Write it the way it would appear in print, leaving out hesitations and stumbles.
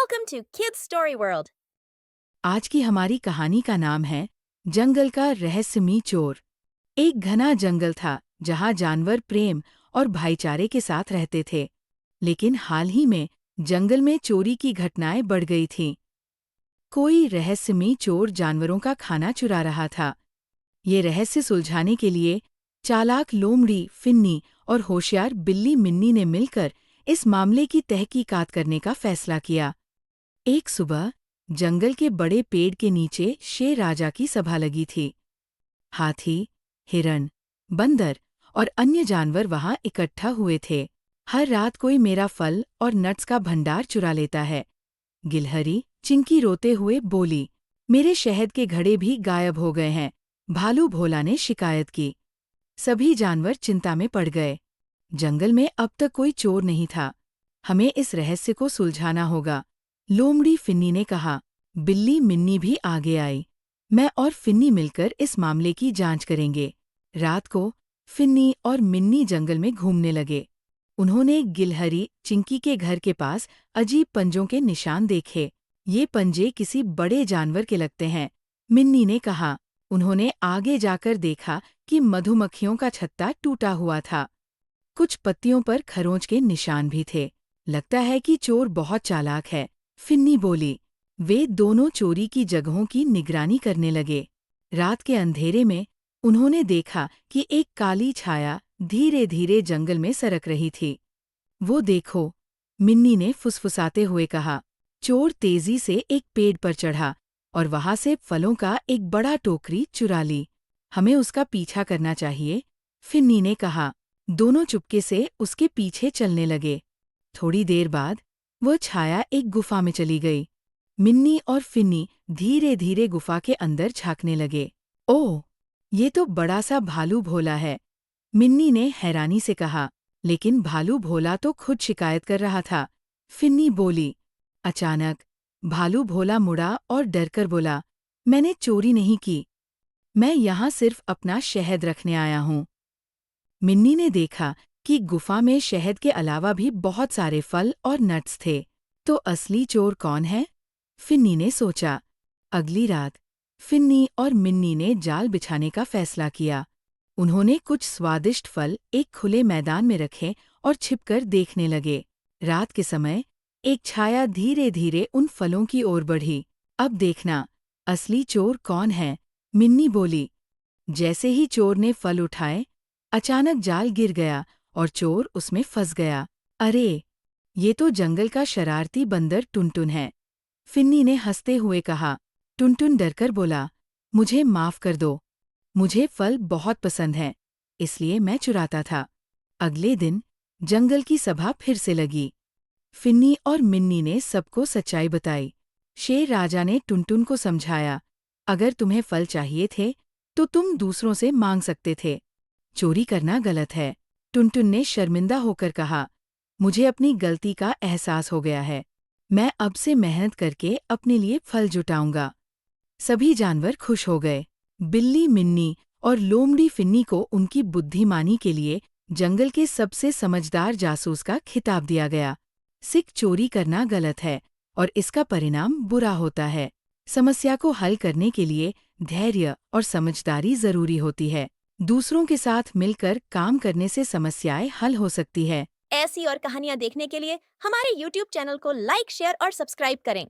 Welcome to Kids Story World. आज की हमारी कहानी का नाम है जंगल का रहस्यमयी चोर। एक घना जंगल था जहाँ जानवर प्रेम और भाईचारे के साथ रहते थे, लेकिन हाल ही में जंगल में चोरी की घटनाएं बढ़ गई थीं। कोई रहस्यमयी चोर जानवरों का खाना चुरा रहा था। ये रहस्य सुलझाने के लिए चालाक लोमड़ी, फिन्नी और होशियार बिल्ली मिन्नी ने मिलकर इस मामले की तहकीकात करने का फैसला किया। एक सुबह जंगल के बड़े पेड़ के नीचे शेर राजा की सभा लगी थी। हाथी, हिरण, बंदर और अन्य जानवर वहां इकट्ठा हुए थे। हर रात कोई मेरा फल और नट्स का भंडार चुरा लेता है। गिलहरी चिंकी रोते हुए बोली, मेरे शहद के घड़े भी गायब हो गए हैं। भालू भोला ने शिकायत की। सभी जानवर चिंता में पड़ गए। जंगल में अब तक कोई चोर नहीं था। हमें इस रहस्य को सुलझाना होगा। लोमड़ी फिन्नी ने कहा। बिल्ली मिन्नी भी आगे आई। मैं और फिन्नी मिलकर इस मामले की जांच करेंगे। रात को फिन्नी और मिन्नी जंगल में घूमने लगे। उन्होंने गिलहरी चिंकी के घर के पास अजीब पंजों के निशान देखे। ये पंजे किसी बड़े जानवर के लगते हैं, मिन्नी ने कहा। उन्होंने आगे जाकर देखा कि मधुमक्खियों का छत्ता टूटा हुआ था। कुछ पत्तियों पर खरोंच के निशान भी थे। लगता है कि चोर बहुत चालाक है, फिन्नी बोली। वे दोनों चोरी की जगहों की निगरानी करने लगे। रात के अंधेरे में उन्होंने देखा कि एक काली छाया धीरे धीरे जंगल में सरक रही थी। वो देखो, मिन्नी ने फुसफुसाते हुए कहा। चोर तेजी से एक पेड़ पर चढ़ा और वहां से फलों का एक बड़ा टोकरी चुरा ली। हमें उसका पीछा करना चाहिए, फिन्नी ने कहा। दोनों चुपके से उसके पीछे चलने लगे। थोड़ी देर बाद वह छाया एक गुफा में चली गई। मिन्नी और फिन्नी धीरे धीरे गुफा के अंदर झांकने लगे। ओह, ये तो बड़ा सा भालू भोला है, मिन्नी ने हैरानी से कहा। लेकिन भालू भोला तो खुद शिकायत कर रहा था, फिन्नी बोली। अचानक भालू भोला मुड़ा और डरकर बोला, मैंने चोरी नहीं की, मैं यहाँ सिर्फ अपना शहद रखने आया हूँ। मिन्नी ने देखा कि गुफा में शहद के अलावा भी बहुत सारे फल और नट्स थे। तो असली चोर कौन है? फिन्नी ने सोचा। अगली रात फिन्नी और मिन्नी ने जाल बिछाने का फैसला किया। उन्होंने कुछ स्वादिष्ट फल एक खुले मैदान में रखे और छिपकर देखने लगे। रात के समय एक छाया धीरे धीरे उन फलों की ओर बढ़ी। अब देखना, असली चोर कौन है, मिन्नी बोली। जैसे ही चोर ने फल उठाए, अचानक जाल गिर गया और चोर उसमें फंस गया। अरे, ये तो जंगल का शरारती बंदर टुनटुन है, फिन्नी ने हंसते हुए कहा। टुनटुन डरकर बोला, मुझे माफ कर दो, मुझे फल बहुत पसंद हैं, इसलिए मैं चुराता था। अगले दिन जंगल की सभा फिर से लगी। फिन्नी और मिन्नी ने सबको सच्चाई बताई। शेर राजा ने टुनटुन को समझाया, अगर तुम्हें फल चाहिए थे तो तुम दूसरों से मांग सकते थे, चोरी करना गलत है। टुनटुन ने शर्मिंदा होकर कहा, मुझे अपनी गलती का एहसास हो गया है, मैं अब से मेहनत करके अपने लिए फल जुटाऊंगा। सभी जानवर खुश हो गए। बिल्ली मिन्नी और लोमड़ी फिन्नी को उनकी बुद्धिमानी के लिए जंगल के सबसे समझदार जासूस का खिताब दिया गया। सिख चोरी करना गलत है और इसका परिणाम बुरा होता है। समस्या को हल करने के लिए धैर्य और समझदारी जरूरी होती है। दूसरों के साथ मिलकर काम करने से समस्याएं हल हो सकती है। ऐसी और कहानियाँ देखने के लिए हमारे YouTube चैनल को लाइक, शेयर और सब्सक्राइब करें।